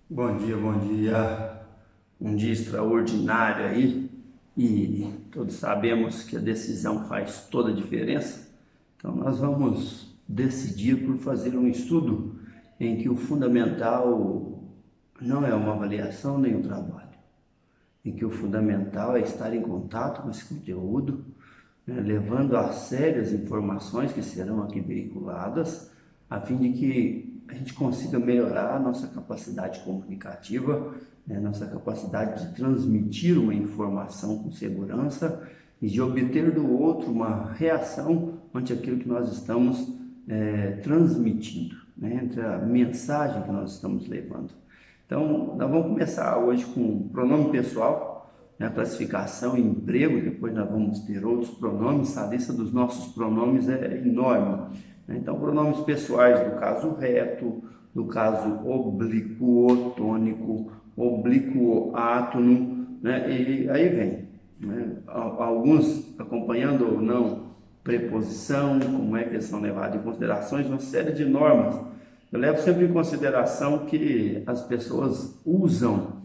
Bom dia. Um dia extraordinário aí e todos sabemos que a decisão faz toda a diferença. Então nós vamos decidir por fazer um estudo em que o fundamental não é uma avaliação nem um trabalho, em que o fundamental é estar em contato com esse conteúdo, né, levando a sério as informações que serão aqui veiculadas, a fim de que a gente consiga melhorar a nossa capacidade comunicativa, né, nossa capacidade de transmitir uma informação com segurança e de obter do outro uma reação ante aquilo que nós estamos transmitindo, né, entre a mensagem que nós estamos levando. Então, nós vamos começar hoje com pronome pessoal, né, a classificação e emprego, depois nós vamos ter outros pronomes, a lista dos nossos pronomes é enorme, né? Então, pronomes pessoais do caso reto, do caso oblíquo, tônico, oblíquo, átono, né? E aí vem, né, alguns acompanhando ou não preposição, como é que eles são levados em considerações, uma série de normas. Eu levo sempre em consideração que as pessoas usam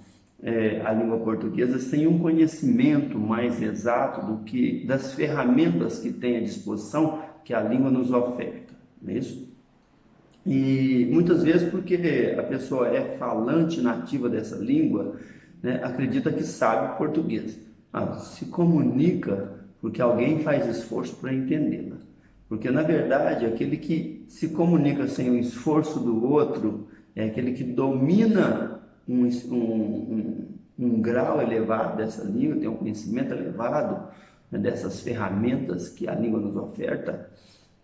a língua portuguesa sem um conhecimento mais exato do que das ferramentas que tem à disposição que a língua nos oferta, não é isso? E muitas vezes porque a pessoa é falante nativa dessa língua, né, acredita que sabe português. Se comunica porque alguém faz esforço para entendê-la. Porque, na verdade, aquele que se comunica sem o esforço do outro é aquele que domina um grau elevado dessa língua, tem um conhecimento elevado, né, dessas ferramentas que a língua nos oferta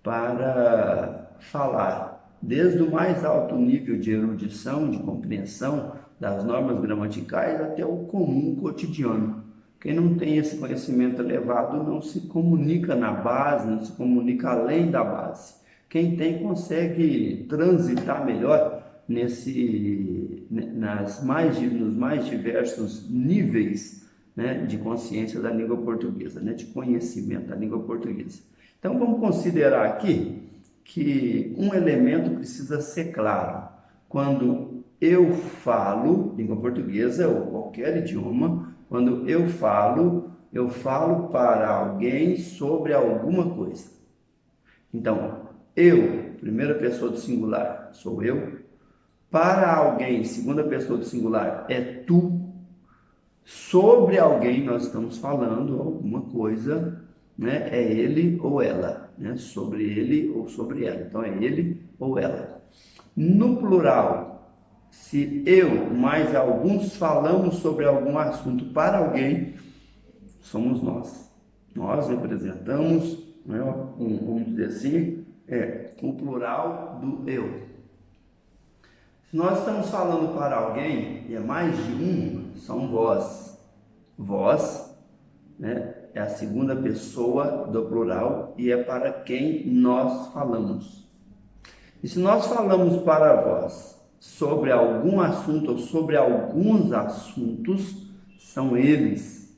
para falar, desde o mais alto nível de erudição, de compreensão das normas gramaticais até o comum cotidiano. Quem não tem esse conhecimento elevado não se comunica na base, não se comunica além da base. Quem tem consegue transitar melhor nos mais diversos níveis, né, de consciência da língua portuguesa, né, de conhecimento da língua portuguesa. Então vamos considerar aqui que um elemento precisa ser claro. Quando eu falo, língua portuguesa ou qualquer idioma, quando eu falo para alguém sobre alguma coisa. Então, eu, primeira pessoa do singular, sou eu. Para alguém, segunda pessoa do singular, é tu. Sobre alguém nós estamos falando alguma coisa, né? É ele ou ela, né? Sobre ele ou sobre ela. Então, é ele ou ela. No plural, se eu mais alguns falamos sobre algum assunto para alguém, somos nós. Nós representamos, né, vamos dizer assim, o plural do eu. Se nós estamos falando para alguém, e é mais de um, são vós. Vós, né, é a segunda pessoa do plural e é para quem nós falamos. E se nós falamos para vós sobre algum assunto ou sobre alguns assuntos, são eles.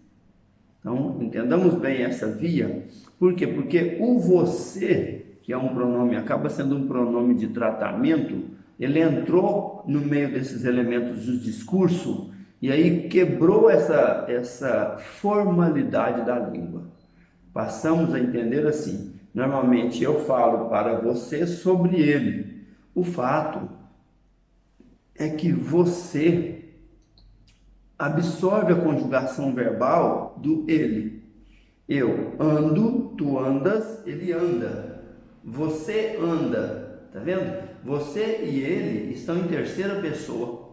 Então, entendamos bem essa via. Por quê? Porque o você, que é um pronome, acaba sendo um pronome de tratamento, ele entrou no meio desses elementos do discurso e aí quebrou essa formalidade da língua. Passamos a entender assim: normalmente eu falo para você sobre ele. O fato é que você absorve a conjugação verbal do ele. Eu ando, tu andas, ele anda. Você anda, tá vendo? Você e ele estão em terceira pessoa.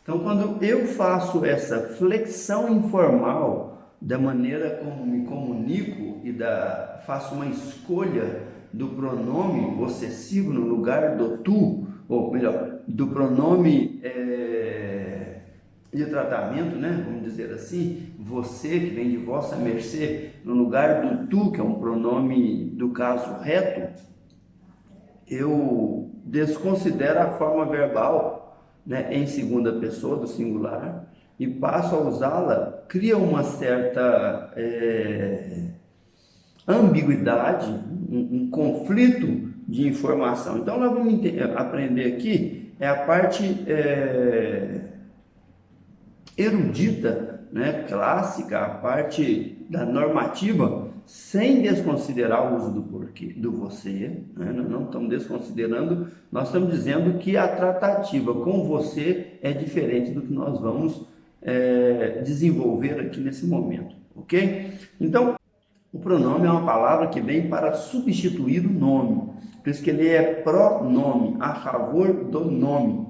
Então, quando eu faço essa flexão informal da maneira como me comunico e faço uma escolha do pronome possessivo no lugar do tu, ou melhor, do pronome de tratamento, né? Vamos dizer assim, você, que vem de vossa mercê, no lugar do tu, que é um pronome do caso reto, eu desconsidero a forma verbal, né, em segunda pessoa do singular e passo a usá-la, cria uma certa ambiguidade, um conflito de informação. Então nós vamos aprender aqui a parte erudita, né, clássica, a parte da normativa, sem desconsiderar o uso do porquê, do você, né? Nós não estamos desconsiderando, nós estamos dizendo que a tratativa com você é diferente do que nós vamos desenvolver aqui nesse momento, ok? Então, o pronome é uma palavra que vem para substituir o nome, por isso que ele é pronome, a favor do nome.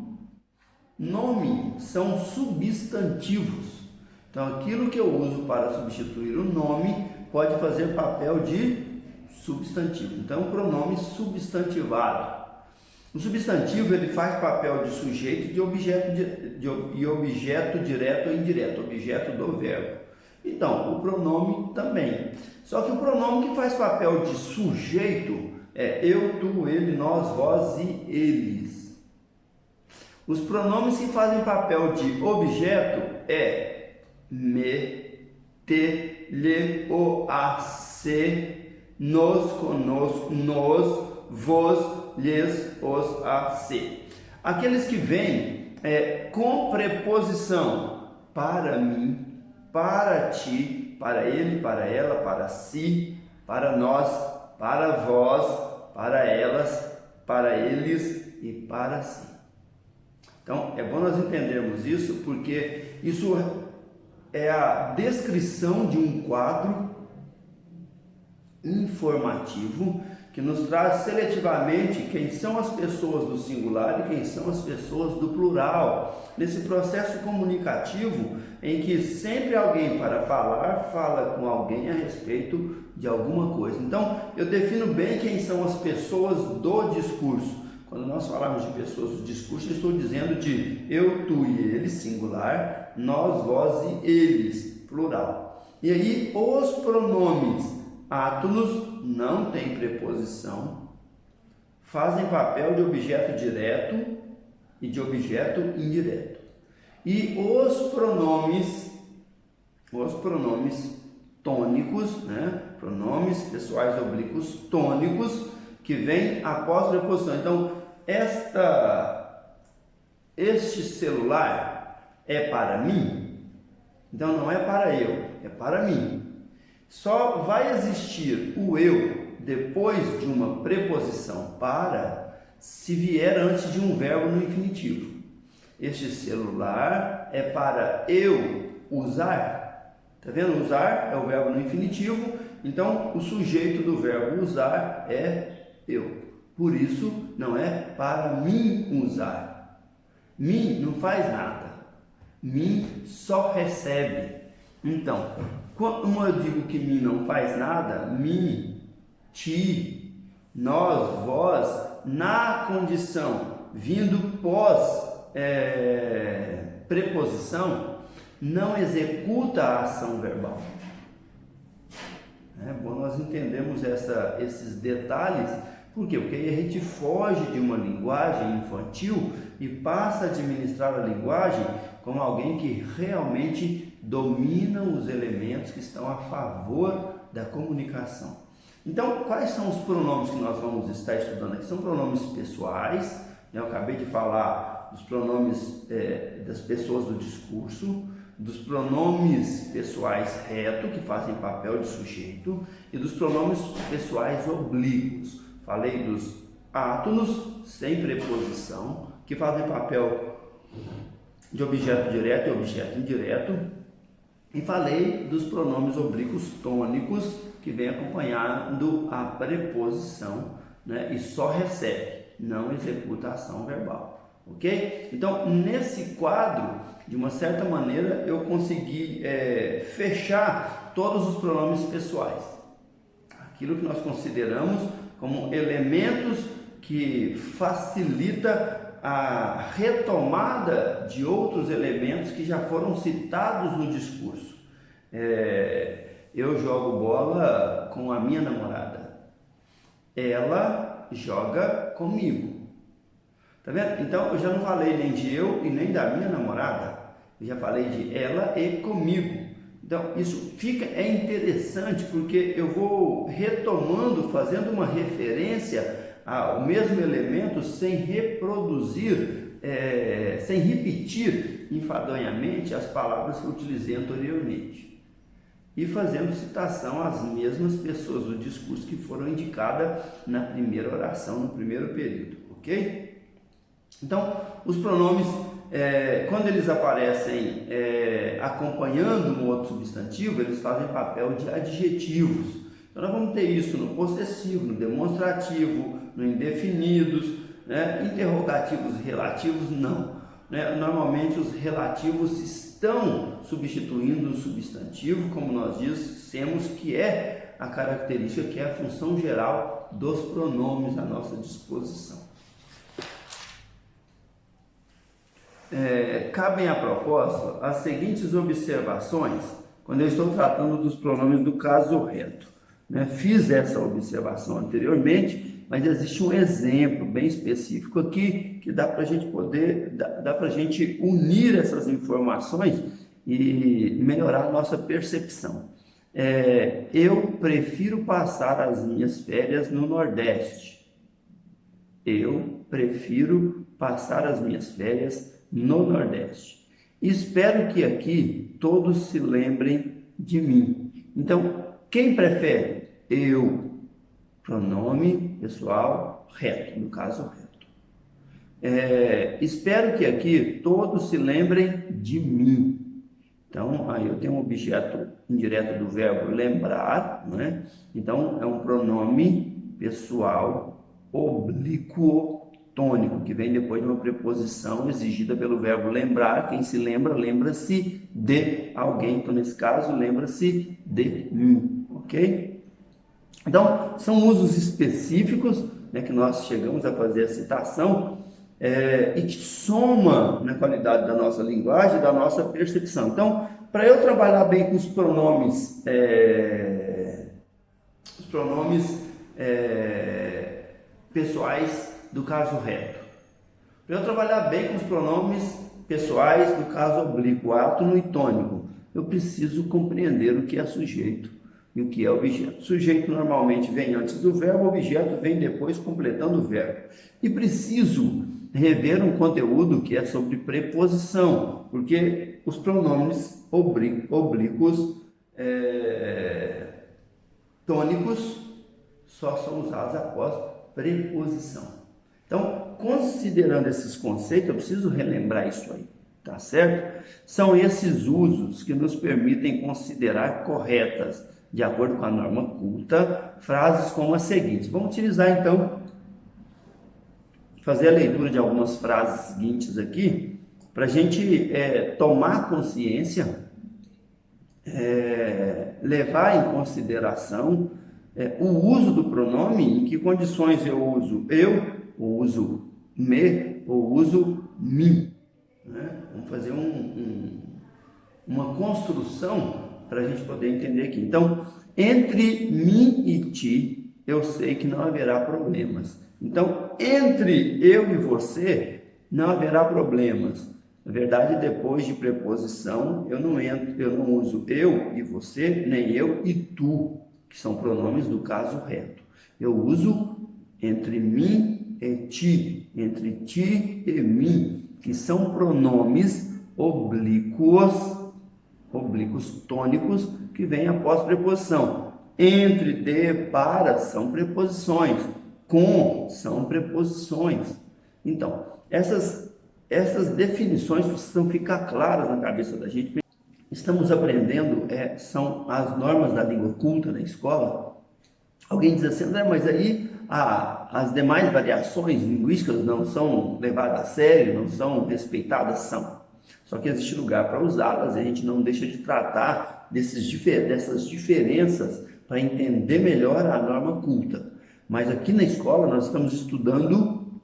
Nome são substantivos, então aquilo que eu uso para substituir o nome pode fazer papel de substantivo, então pronome substantivado. O substantivo ele faz papel de sujeito e objeto direto ou indireto, objeto do verbo. Então, o pronome também. Só que o pronome que faz papel de sujeito é eu, tu, ele, nós, vós e eles. Os pronomes que fazem papel de objeto é me, te, lhe, o, a, se, nos, conosco, nos, vos, lhes, os, a, se. Aqueles que vêm com preposição para mim, para ti, para ele, para ela, para si, para nós, para vós, para elas, para eles e para si. Então, é bom nós entendermos isso, porque isso é a descrição de um quadro informativo que nos traz seletivamente quem são as pessoas do singular e quem são as pessoas do plural, nesse processo comunicativo em que sempre alguém para falar fala com alguém a respeito de alguma coisa. Então, eu defino bem quem são as pessoas do discurso. Quando nós falamos de pessoas do discurso, eu estou dizendo de eu, tu e ele, singular, nós, vós e eles, plural. E aí, os pronomes átonos não têm preposição, fazem papel de objeto direto e de objeto indireto. E os pronomes tônicos, né? Pronomes pessoais oblíquos tônicos, que vem após preposição. Então, este celular é para mim? Então, não é para eu, é para mim. Só vai existir o eu depois de uma preposição para, se vier antes de um verbo no infinitivo. Este celular é para eu usar. Tá vendo? Usar é o verbo no infinitivo, então o sujeito do verbo usar é eu. Por isso, não é para mim usar. Mim não faz nada. Mim só recebe. Então, como eu digo que mim não faz nada, mim, ti, nós, vós, na condição vindo pós preposição, não executa a ação verbal. É bom nós entendermos esses detalhes. Por quê? Porque aí a gente foge de uma linguagem infantil e passa a administrar a linguagem como alguém que realmente domina os elementos que estão a favor da comunicação. Então, quais são os pronomes que nós vamos estar estudando aqui? São pronomes pessoais, eu acabei de falar dos pronomes das pessoas do discurso, dos pronomes pessoais reto, que fazem papel de sujeito, e dos pronomes pessoais oblíquos. Falei dos átonos, sem preposição, que fazem papel de objeto direto e objeto indireto. E falei dos pronomes oblíquos tônicos, que vem acompanhando a preposição, né? E só recebe, não executa a ação verbal. Ok? Então, nesse quadro, de uma certa maneira, eu consegui fechar todos os pronomes pessoais. Aquilo que nós consideramos como elementos que facilita a retomada de outros elementos que já foram citados no discurso. Eu jogo bola com a minha namorada. Ela joga comigo. Tá vendo? Então, eu já não falei nem de eu e nem da minha namorada. Eu já falei de ela e comigo. Então, isso é interessante porque eu vou retomando, fazendo uma referência ao mesmo elemento sem reproduzir sem repetir enfadonhamente as palavras que eu utilizei anteriormente, e fazendo citação às mesmas pessoas do discurso que foram indicadas na primeira oração, no primeiro período, ok? Então, os pronomes, quando eles aparecem acompanhando um outro substantivo, eles fazem papel de adjetivos. Então, nós vamos ter isso no possessivo, no demonstrativo, no indefinidos, né? Interrogativos relativos, não. Né? Normalmente, os relativos estão substituindo o substantivo, como nós dissemos, que é a característica, que é a função geral dos pronomes à nossa disposição. Cabem a propósito as seguintes observações quando eu estou tratando dos pronomes do caso reto. Fiz essa observação anteriormente, mas existe um exemplo bem específico aqui que dá para a gente unir essas informações e melhorar a nossa percepção. Eu prefiro passar as minhas férias no Nordeste. Eu prefiro passar as minhas férias no Nordeste. Espero que aqui todos se lembrem de mim. Então, quem prefere? Eu. Pronome pessoal reto, no caso reto. Espero que aqui todos se lembrem de mim. Então, aí eu tenho um objeto indireto do verbo lembrar, né? Então, é um pronome pessoal oblíquo tônico, que vem depois de uma preposição exigida pelo verbo lembrar. Quem se lembra, lembra-se de alguém. Então, nesse caso, lembra-se de mim, ok? Então, são usos específicos, né, que nós chegamos a fazer a citação e que soma na qualidade da nossa linguagem, da nossa percepção. Então, para eu trabalhar bem com os pronomes pessoais do caso reto, para eu trabalhar bem com os pronomes pessoais do caso oblíquo, átono e tônico, eu preciso compreender o que é sujeito e o que é objeto. Sujeito normalmente vem antes do verbo, objeto vem depois completando o verbo. E preciso rever um conteúdo que é sobre preposição, porque os pronomes oblíquos tônicos só são usados após preposição. Então, considerando esses conceitos, eu preciso relembrar isso aí, tá certo? São esses usos que nos permitem considerar corretas, de acordo com a norma culta, frases como as seguintes. Vamos utilizar, então, fazer a leitura de algumas frases seguintes aqui, para a gente tomar consciência, levar em consideração o uso do pronome, em que condições eu uso eu, ou uso me, ou uso mim. Vamos fazer uma construção para a gente poder entender aqui. Então, entre mim e ti, eu sei que não haverá problemas. Então, entre eu e você, não haverá problemas. Na verdade, depois de preposição, eu não uso eu e você, nem eu e tu, que são pronomes do caso reto. Eu uso entre mim e ti, entre ti e mim, que são pronomes oblíquos tônicos, que vêm após preposição. Entre, de, para são preposições. Com são preposições. Então, essas definições precisam ficar claras na cabeça da gente. Estamos aprendendo, são as normas da língua culta na escola. Alguém diz assim, André, mas aí as demais variações linguísticas não são levadas a sério, não são respeitadas? São. Só que existe lugar para usá-las e a gente não deixa de tratar dessas diferenças para entender melhor a norma culta. Mas aqui na escola nós estamos estudando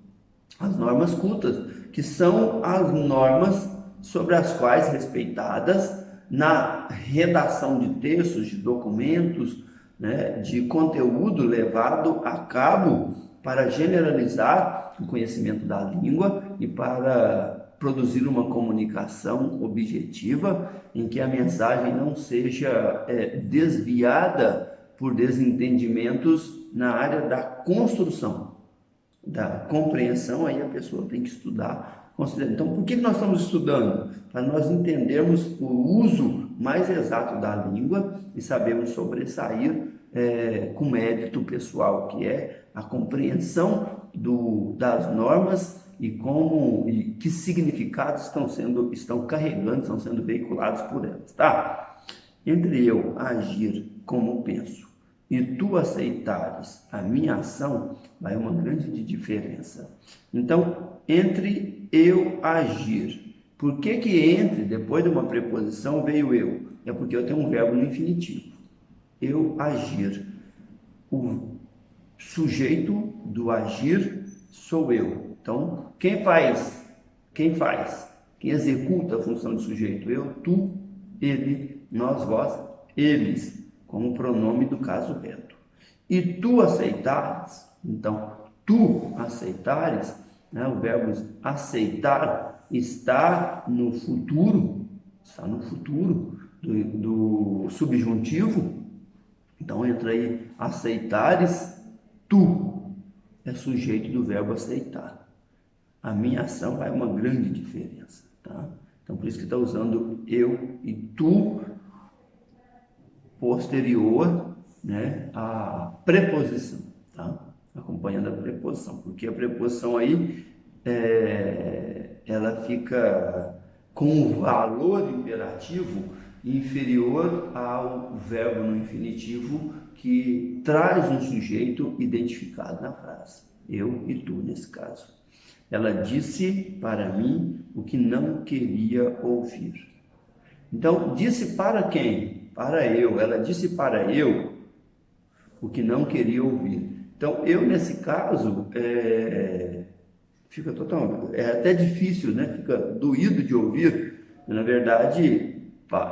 as normas cultas, que são as normas sobre as quais, respeitadas na redação de textos, de documentos, né, de conteúdo levado a cabo para generalizar o conhecimento da língua e para produzir uma comunicação objetiva em que a mensagem não seja desviada por desentendimentos na área da construção, da compreensão. Aí a pessoa tem que estudar Então, por que nós estamos estudando? Para nós entendermos o uso mais exato da língua e sabermos sobressair com mérito pessoal, que é a compreensão das normas e que significados estão carregando, estão sendo veiculados por elas, tá? Entre eu agir como penso e tu aceitares a minha ação, vai uma grande diferença. Então, entre eu agir, por que entre, depois de uma preposição, veio eu? É porque eu tenho um verbo no infinitivo. Eu agir. O sujeito do agir sou eu. Então, quem faz? Quem executa a função de sujeito? Eu, tu, ele, nós, vós, eles, como pronome do caso reto. E tu aceitares, então, tu aceitares, né, o verbo aceitar está no futuro do subjuntivo. Então, entra aí, aceitares, tu é sujeito do verbo aceitar. A minha ação vai uma grande diferença, tá? Então, por isso que está usando eu e tu posterior, né, à preposição, tá? Acompanhando a preposição, porque a preposição aí ela fica com o valor imperativo inferior ao verbo no infinitivo que traz um sujeito identificado na frase. Eu e tu, nesse caso. Ela disse para mim o que não queria ouvir. Então, disse para quem? Para eu. Ela disse para eu o que não queria ouvir. Então, eu, nesse caso, é até difícil, né? Fica doído de ouvir. Na verdade,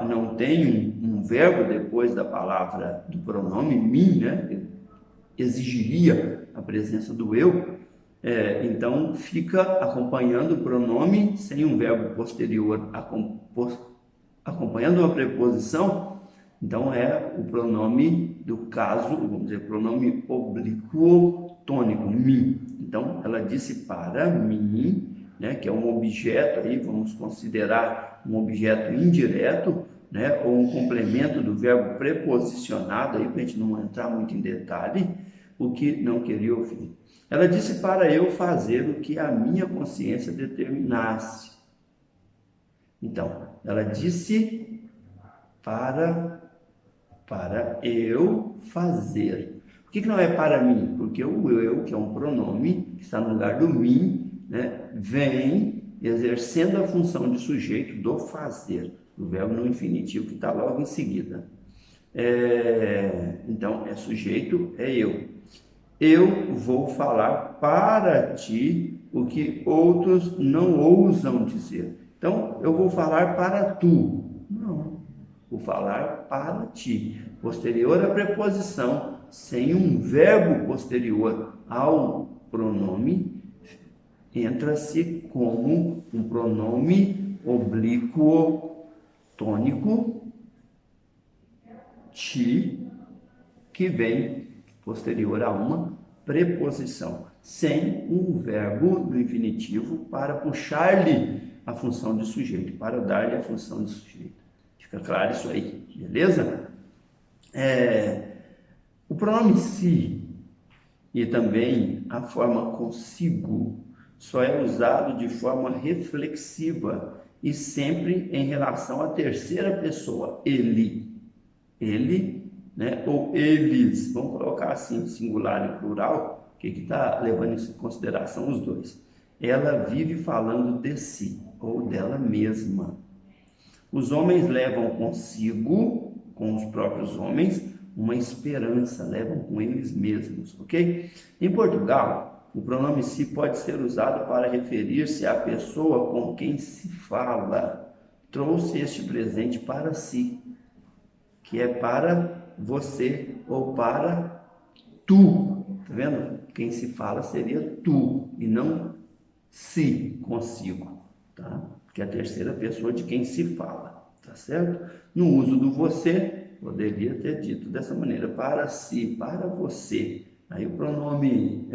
não tem um verbo depois da palavra do pronome mim, né? Exigiria a presença do eu. Então, fica acompanhando o pronome sem um verbo posterior acompanhando uma preposição. Então, é o pronome do caso, vamos dizer, pronome oblíquo tônico, mim. Então, ela disse para mim, né, que é um objeto, aí vamos considerar um objeto indireto, né, ou um complemento do verbo preposicionado, aí para a gente não entrar muito em detalhe, o que não queria ouvir. Ela disse para eu fazer o que a minha consciência determinasse. Então, ela disse para eu fazer. Por que não é para mim? Porque o eu, que é um pronome, que está no lugar do mim, né, vem exercendo a função de sujeito do fazer, do verbo no infinitivo, que está logo em seguida. Então, é sujeito, é eu. Eu vou falar para ti o que outros não ousam dizer. Então, eu vou falar para tu. Não, vou falar para ti. Posterior à preposição, sem um verbo posterior ao pronome, entra-se como um pronome oblíquo tônico, ti, que vem posterior a uma preposição, sem um verbo no infinitivo para puxar-lhe a função de sujeito, para dar-lhe a função de sujeito. Fica claro isso aí, beleza? O pronome si e também a forma consigo só é usado de forma reflexiva e sempre em relação à terceira pessoa, ele, né? Ou eles, vamos colocar assim, singular e plural, que está levando em consideração os dois. Ela vive falando de si ou dela mesma. Os homens levam consigo, com os próprios homens, uma esperança, levam com eles mesmos, ok? Em Portugal, o pronome si pode ser usado para referir-se à pessoa com quem se fala. Trouxe este presente para si, que é para você ou para tu, tá vendo? Quem se fala seria tu e não si consigo, tá? Que é a terceira pessoa de quem se fala, tá certo? No uso do você, poderia ter dito dessa maneira, para si, para você. Aí o pronome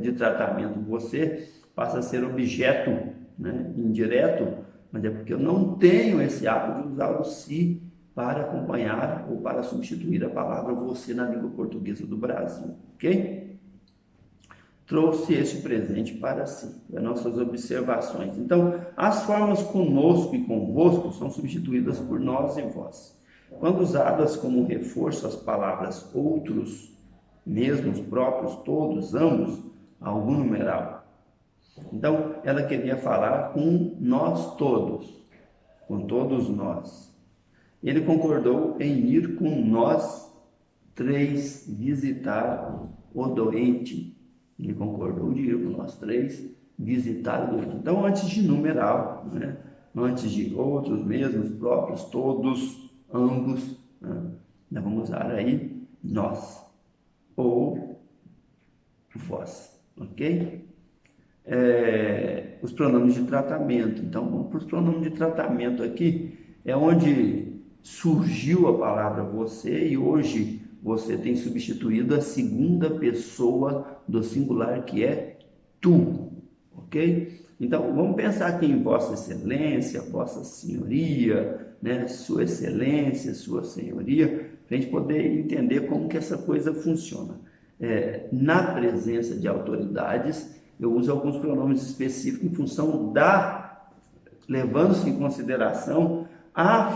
de tratamento você passa a ser objeto né, indireto, mas é porque eu não tenho esse hábito de usar o se para acompanhar ou para substituir a palavra você na língua portuguesa do Brasil, ok? Trouxe este presente para si, para nossas observações. Então, as formas conosco e convosco são substituídas por nós e vós. Quando usadas como reforço as palavras outros, mesmos, próprios, todos, ambos, algum numeral. Então, ela queria falar com nós todos, com todos nós. Ele concordou em ir com nós três visitar o doente. Ele concordou de ir com nós três visitar o doente. Então, antes de numeral, né? Antes de outros, mesmos, próprios, todos, ambos, né? Nós vamos usar aí nós ou vós, ok? Os pronomes de tratamento. Então, vamos para os pronomes de tratamento aqui. É onde surgiu a palavra você e hoje você tem substituído a segunda pessoa do singular, que é tu, ok? Então, vamos pensar aqui em Vossa Excelência, Vossa Senhoria, né? Sua Excelência, Sua Senhoria, para a gente poder entender como que essa coisa funciona. Na presença de autoridades, eu uso alguns pronomes específicos em função levando-se em consideração a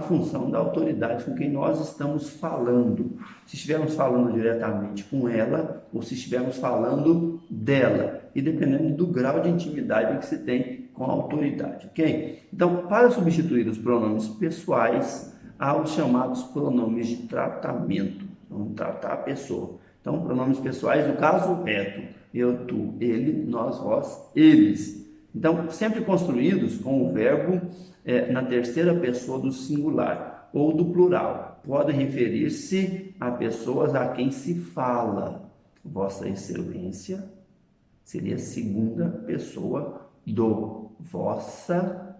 função, da autoridade com quem nós estamos falando. Se estivermos falando diretamente com ela ou se estivermos falando dela, e dependendo do grau de intimidade que se tem com a autoridade, ok? Então, para substituir os pronomes pessoais, há os chamados pronomes de tratamento. Vamos tratar a pessoa. Então, pronomes pessoais, no caso, tu, eu, tu, ele, nós, vós, eles. Então, sempre construídos com o verbo na terceira pessoa do singular ou do plural. Podem referir-se a pessoas a quem se fala. Vossa Excelência seria a segunda pessoa do vossa,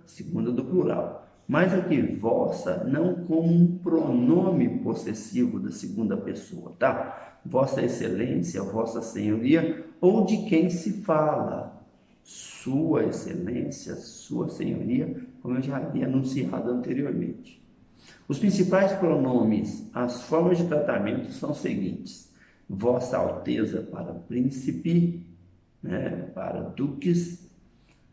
segunda do plural. Mas aqui, vossa, não como um pronome possessivo da segunda pessoa, tá? Vossa Excelência, Vossa Senhoria, ou de quem se fala. Sua Excelência, Sua Senhoria, como eu já havia anunciado anteriormente. Os principais pronomes, as formas de tratamento são os seguintes: Vossa Alteza para príncipe, né, para duques,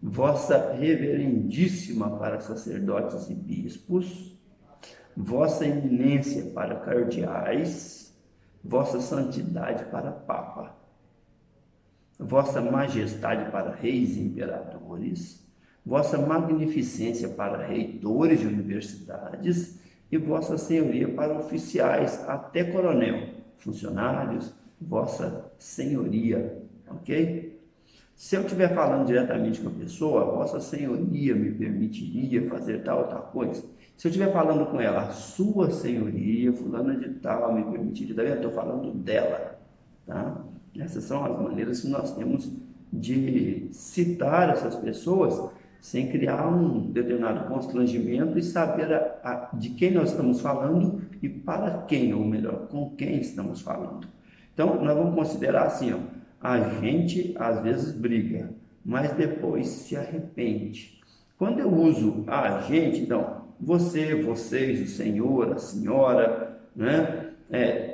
Vossa Reverendíssima para sacerdotes e bispos, Vossa Eminência para cardeais, Vossa Santidade para papa, Vossa Majestade para reis e imperadores, Vossa Magnificência para reitores de universidades e Vossa Senhoria para oficiais, até coronel, funcionários, Vossa Senhoria, ok? Se eu estiver falando diretamente com a pessoa, Vossa Senhoria me permitiria fazer tal ou tal coisa. Se eu estiver falando com ela, Sua Senhoria, fulana de tal, me permitiria, eu estou falando dela, tá? Essas são as maneiras que nós temos de citar essas pessoas sem criar um determinado constrangimento e saber de quem nós estamos falando e para quem, ou melhor, com quem estamos falando. Então, nós vamos considerar assim, ó, a gente às vezes briga, mas depois se arrepende. Quando eu uso a gente, então, você, vocês, o senhor, a senhora, né?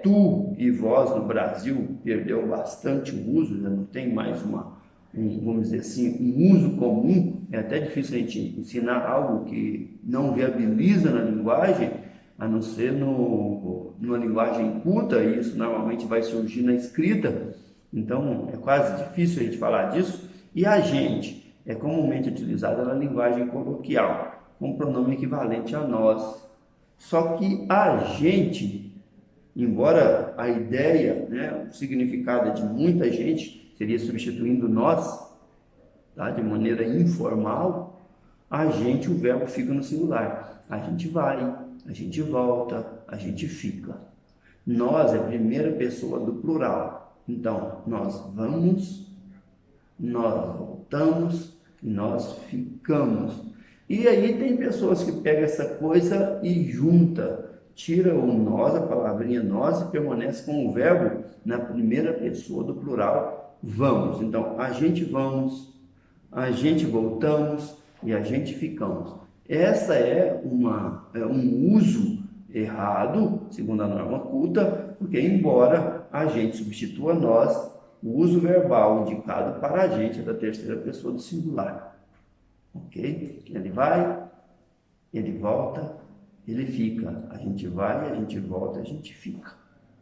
Tu e vós no Brasil perdeu bastante o uso, já não tem mais vamos dizer assim, um uso comum. É até difícil a gente ensinar algo que não viabiliza na linguagem, a não ser numa linguagem culta, e isso normalmente vai surgir na escrita. Então, é quase difícil a gente falar disso. E a gente é comumente utilizada na linguagem coloquial, com pronome equivalente a nós. Só que a gente, embora a ideia, né, o significado de muita gente seria substituindo nós, tá, de maneira informal, a gente, o verbo fica no singular. A gente vai, a gente volta, a gente fica. Nós é a primeira pessoa do plural. Então, nós vamos, nós voltamos e nós ficamos. E aí tem pessoas que pegam essa coisa e junta, tira o nós, a palavrinha nós, e permanece com o verbo na primeira pessoa do plural, vamos. Então, a gente vamos, a gente voltamos e a gente ficamos. Essa é um uso errado, segundo a norma culta, porque embora a gente substitua nós, o uso verbal indicado para a gente é da terceira pessoa do singular. Ok? Ele vai, ele volta, ele fica. A gente vai, a gente volta, a gente fica.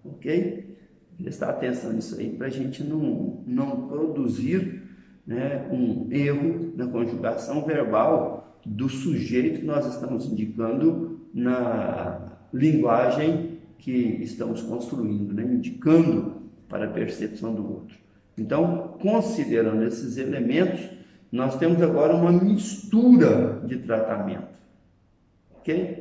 Ok? Prestar atenção nisso aí para a gente não produzir, né, um erro na conjugação verbal do sujeito que nós estamos indicando na linguagem que estamos construindo, né, indicando para a percepção do outro. Então, considerando esses elementos, nós temos agora uma mistura de tratamento. Ok?